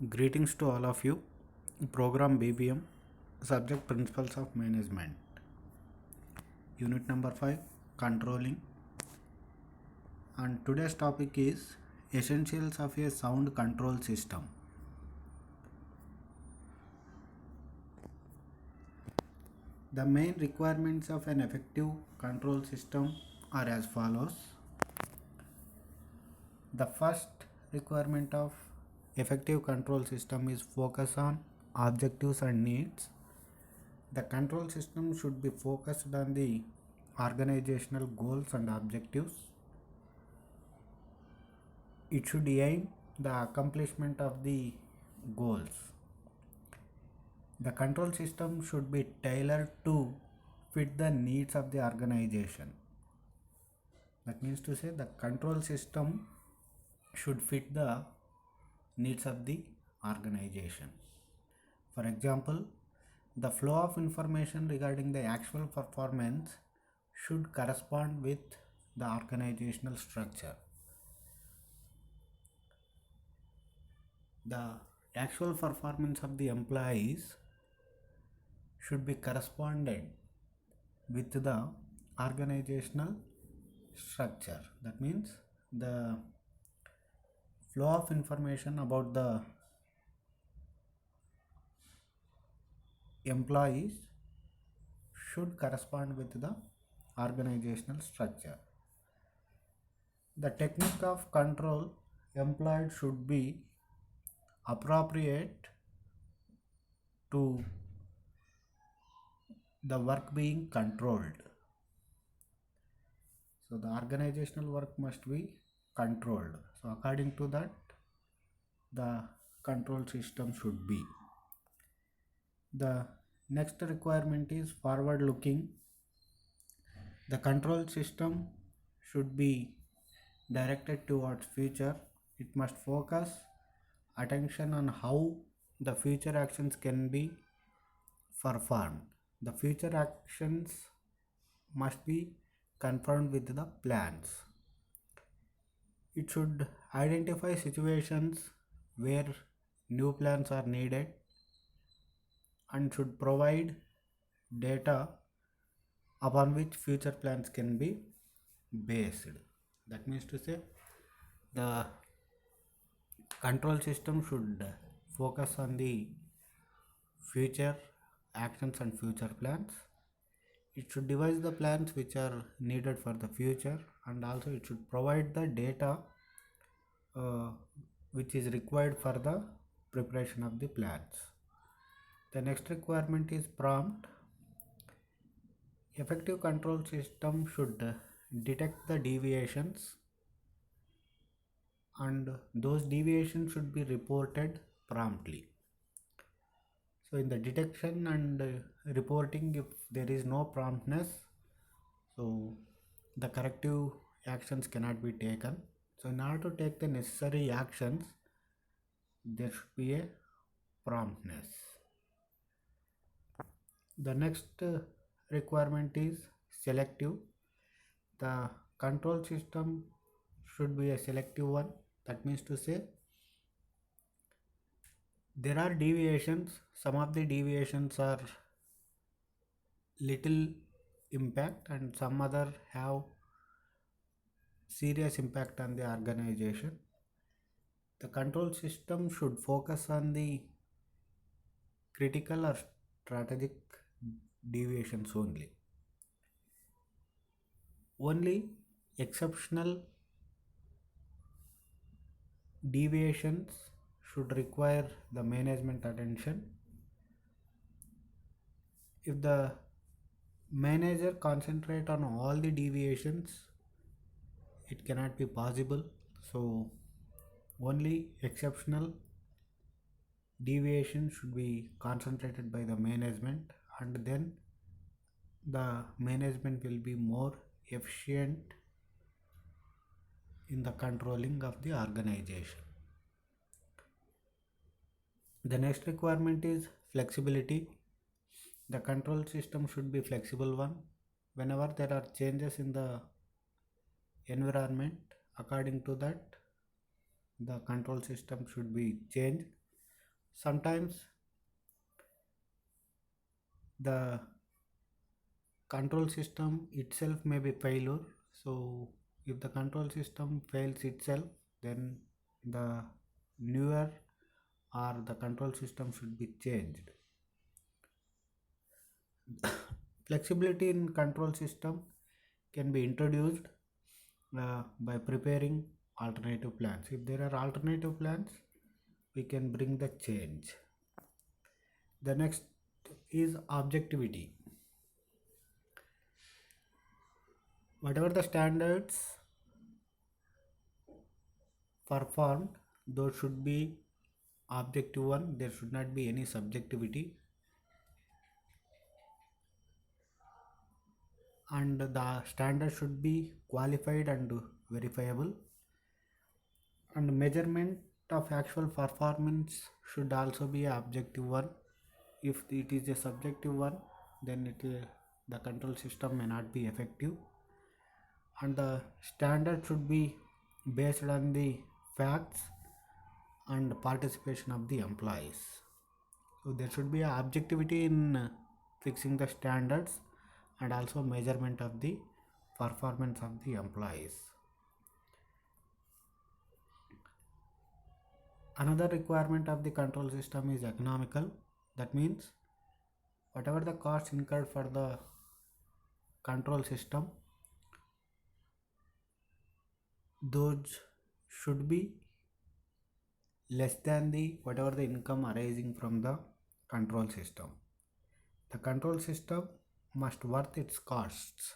Greetings to all of you. Program BBM, Subject Principles of Management. Unit number 5, Controlling. And today's topic is Essentials of a Sound Control System. The main requirements of an effective control system are as follows. The first requirement of effective control system is focus on objectives and needs. The control system should be focused on the organizational goals and objectives. It should aim the accomplishment of the goals. The control system should be tailored to fit the needs of the organization. That means to say the control system should fit the needs of the organization. For example, the flow of information regarding the actual performance should correspond with the organizational structure. The actual performance of the employees should be corresponded with the organizational structure. That means the flow of information about the employees should correspond with the organizational structure. The technique of control employed should be appropriate to the work being controlled. So the organizational work must be controlled. So according to that, the control system should be. The next requirement is forward looking. The control system should be directed towards future. It must focus attention on how the future actions can be performed. The future actions must be confirmed with the plans. It should identify situations where new plans are needed and should provide data upon which future plans can be based. That means to say the control system should focus on the future actions and future plans. It should devise the plans which are needed for the future, and also it should provide the data which is required for the preparation of the plans. The next requirement is prompt. Effective control system should detect the deviations, and those deviations should be reported promptly. So in the detection and reporting, if there is no promptness, so the corrective actions cannot be taken. So in order to take the necessary actions, there should be a promptness. The next requirement is selective. The control system should be a selective one. That means to say there are deviations. Some of the deviations are little impact and some other have serious impact on the organization. The control system should focus on the critical or strategic deviations only. Only exceptional deviations should require the management attention. If the manager concentrate on all the deviations, it cannot be possible. So only exceptional deviation should be concentrated by the management, and then the management will be more efficient in the controlling of the organization. The next requirement is flexibility. The control system should be flexible one. Whenever there are changes in the environment, according to that the control system should be changed. sometimes the control system itself may be failure. So if the control system fails itself, then the newer or the control system should be changed. Flexibility in control system can be introduced by preparing alternative plans. If there are alternative plans, we can bring the change. The next is objectivity. Whatever the standards performed, those should be objective one. There should not be any subjectivity, and the standard should be qualified and verifiable, and measurement of actual performance should also be a objective one. If it is a subjective one, then the control system may not be effective, and the standard should be based on the facts and participation of the employees. So there should be a objectivity in fixing the standards and also measurement of the performance of the employees. Another requirement of the control system is economical. That means whatever the costs incurred for the control system, those should be less than the whatever the income arising from the control system. The control system must worth its costs.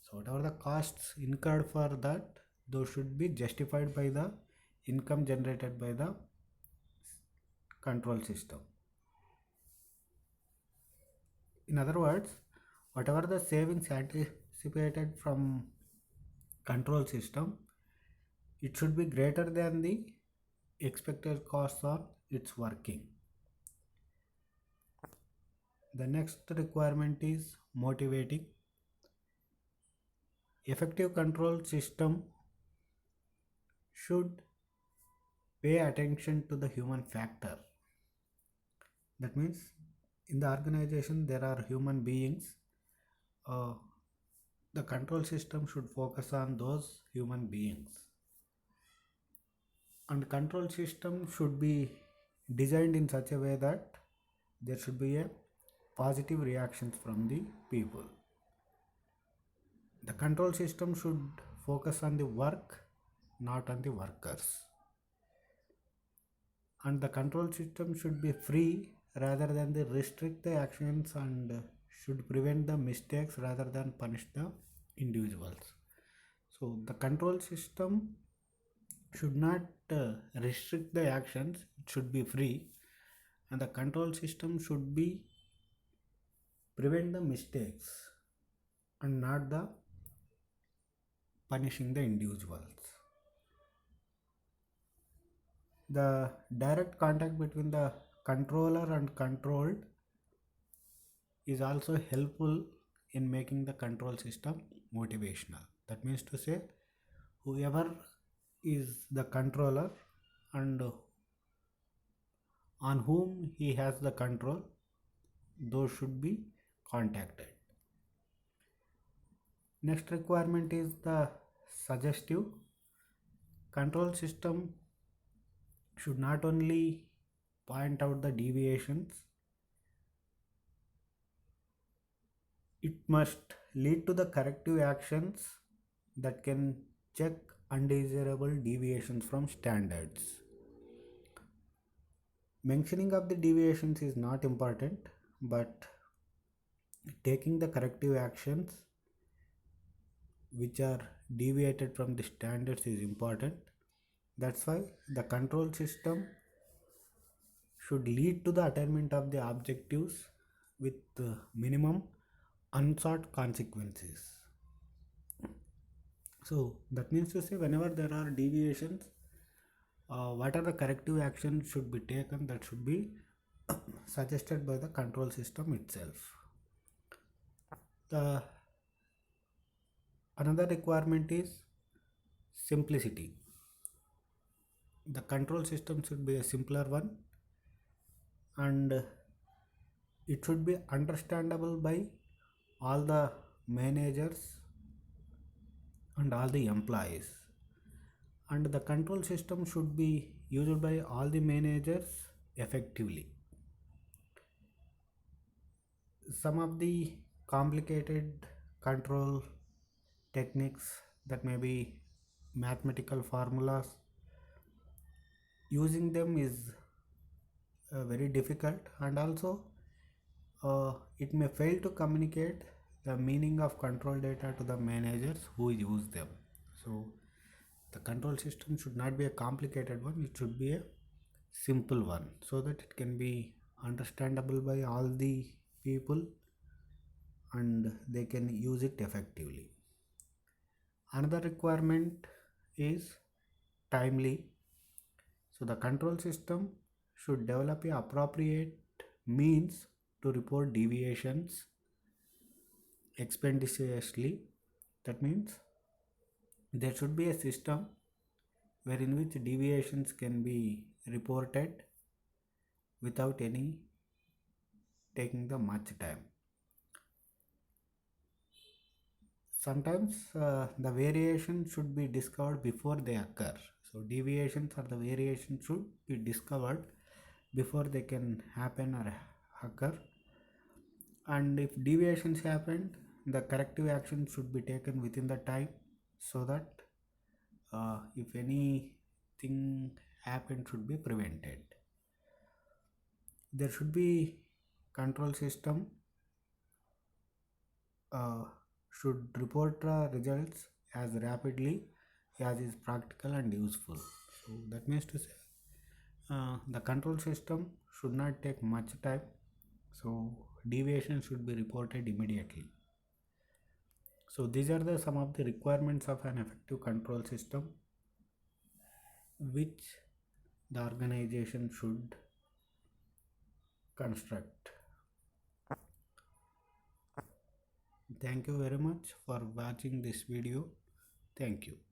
So whatever the costs incurred for that, those should be justified by the income generated by the control system. In other words, whatever the savings anticipated from control system, it should be greater than the expected costs on its working. The next requirement is motivating. Effective control system should pay attention to the human factor. That means in the organization there are human beings. The control system should focus on those human beings, and control system should be designed in such a way that there should be a positive reactions from the people. The control system should focus on the work, not on the workers, and the control system should be free rather than they restrict the actions, and should prevent the mistakes rather than punish the individuals. So the control system should not restrict the actions, it should be free, and the control system should be prevent the mistakes and not the punishing the individuals. The direct contact between the controller and controlled is also helpful in making the control system motivational. That means to say, whoever is the controller and on whom he has the control, those should be contacted. Next requirement is the suggestive. Control system should not only point out the deviations, it must lead to the corrective actions that can check undesirable deviations from standards. Mentioning of the deviations is not important, but taking the corrective actions which are deviated from the standards is important. That's why the control system should lead to the attainment of the objectives with minimum unsought consequences. So that means to say, whenever there are deviations, what are the corrective actions should be taken, that should be suggested by the control system itself. The another requirement is simplicity. The control system should be a simpler one, and it should be understandable by all the managers and all the employees, and the control system should be used by all the managers effectively. Some of the complicated control techniques, that may be mathematical formulas, using them is very difficult, and also it may fail to communicate the meaning of control data to the managers who use them. So the control system should not be a complicated one, it should be a simple one, so that it can be understandable by all the people and they can use it effectively. Another requirement is timely. So the control system should develop a appropriate means to report deviations expeditiously. That means there should be a system wherein which deviations can be reported without any taking the much time. Sometimes the variations should be discovered before they occur. So deviations or the variations should be discovered before they can happen or occur, and if deviations happen, the corrective action should be taken within the time, so that if anything happen should be prevented. There should be control system uh, should report the results as rapidly as is practical and useful. So that means to say the control system should not take much time, so deviation should be reported immediately. So these are the some of the requirements of an effective control system which the organization should construct. Thank you very much for watching this video. Thank you.